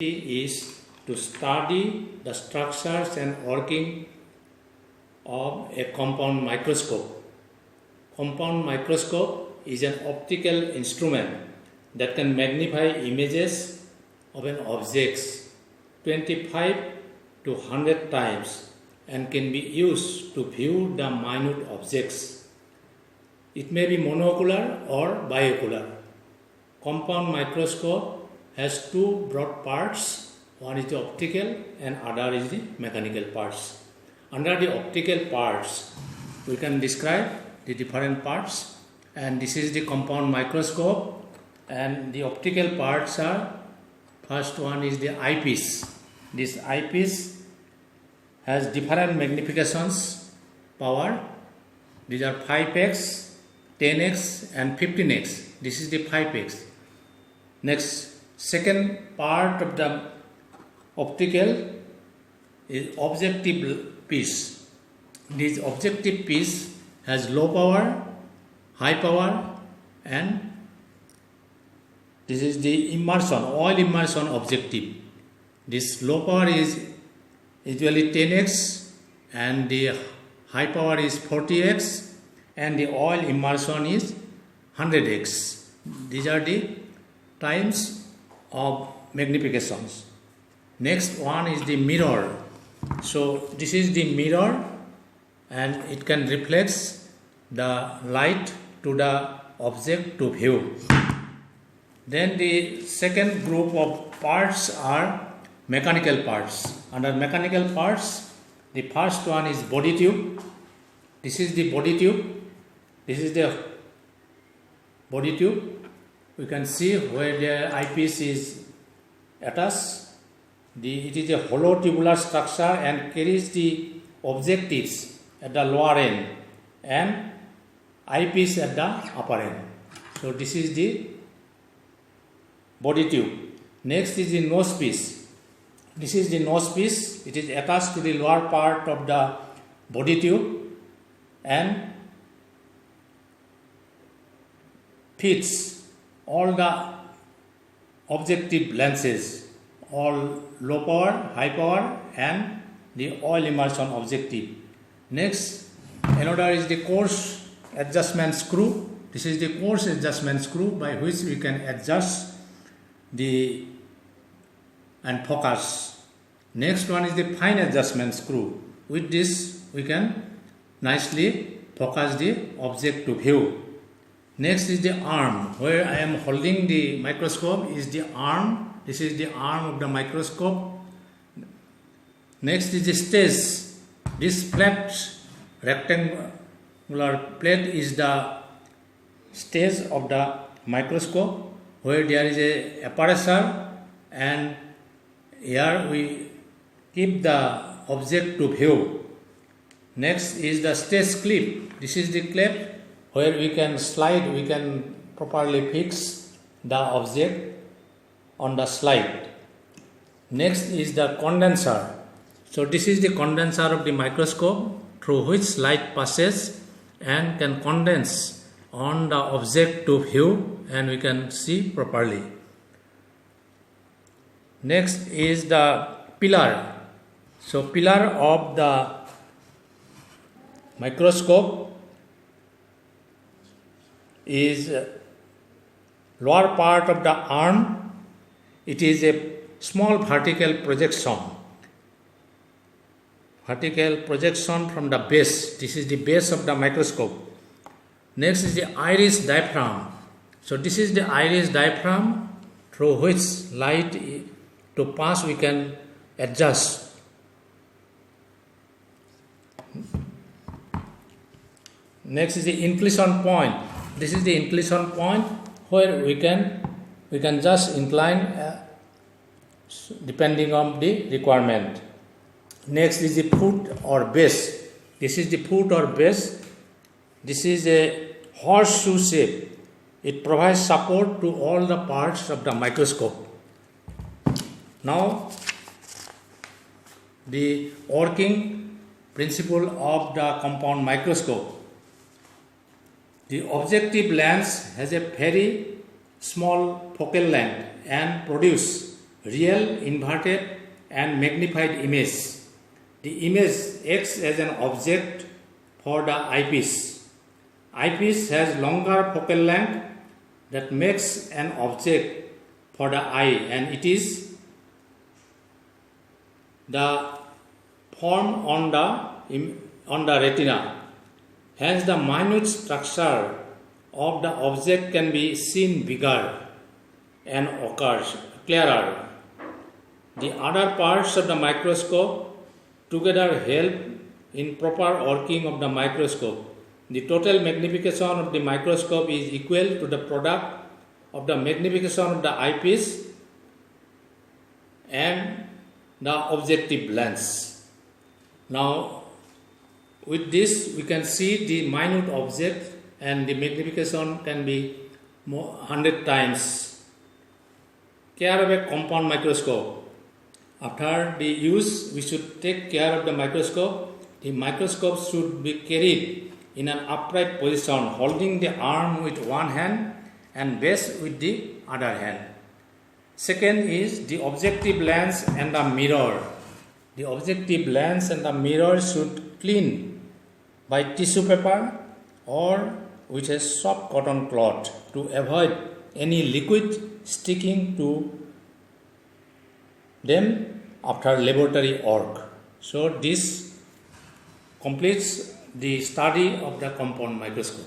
is to study the structures and working of a compound microscope. Compound microscope is an optical instrument that can magnify images of an objects 25 to 100 times and can be used to view the minute objects. It may be monocular or biocular. Compound microscope has two broad parts, one is the optical and other is the mechanical parts. Under the optical parts, we can describe the different parts, and this is the compound microscope, and the optical parts are, first one is the eyepiece. This eyepiece has different magnifications power. These are 5x, 10x and 15x. This is the 5x. Next, second part of the optical is objective piece. This objective piece has low power, high power, and this is the immersion, oil immersion objective. This low power is usually 10x and the high power is 40x and the oil immersion is 100x. These are the times of magnifications. Next one is the mirror. So this is the mirror and it can reflect the light to the object to view. Then the second group of parts are mechanical parts. Under mechanical parts, the first one is body tube. This is the body tube. This is the body tube. We can see where the eyepiece is attached. It is a hollow tubular structure and carries the objectives at the lower end and eyepiece at the upper end. So this is the body tube. Next is the nose piece. This is the nose piece. It is attached to the lower part of the body tube and fits all the objective lenses, all low power, high power and the oil immersion objective. Next, another is the coarse adjustment screw. This is the coarse adjustment screw by which we can adjust the and focus. Next one is the fine adjustment screw. With this we can nicely focus the object to view. Next is the arm. Where I am holding the microscope is the arm. This is the arm of the microscope. Next is the stage. This flat rectangular plate is the stage of the microscope where there is a aperture and here we keep the object to view. Next is the stage clip. This is the clip where we can slide, we can properly fix the object on the slide. Next is the condenser. So this is the condenser of the microscope through which light passes and can condense on the object to view and we can see properly. Next is the pillar. So pillar of the microscope is lower part of the arm. It is a small vertical projection from the base. This is the base of the microscope. Next is the iris diaphragm. So this is the iris diaphragm through which light to pass we can adjust. Next is the inclination point. This is the inclination point where we can just incline depending on the requirement. Next is the foot or base. This is the foot or base. This is a horseshoe shape. It provides support to all the parts of the microscope. Now, the working principle of the compound microscope. The objective lens has a very small focal length and produce real, inverted and magnified image. The image acts as an object for the eyepiece. Eyepiece has longer focal length that makes an object for the eye, and it is the form on the retina. Hence, the minute structure of the object can be seen bigger and clearer. The other parts of the microscope together help in proper working of the microscope. The total magnification of the microscope is equal to the product of the magnification of the eyepiece and the objective lens. Now, with this we can see the minute object and the magnification can be 100 times. Care of a compound microscope. After the use, we should take care of the microscope. The microscope should be carried in an upright position, holding the arm with one hand and base with the other hand. Second is the objective lens and the mirror. The objective lens and the mirror should clean by tissue paper or with a soft cotton cloth to avoid any liquid sticking to them after laboratory work. So this completes the study of the compound microscope.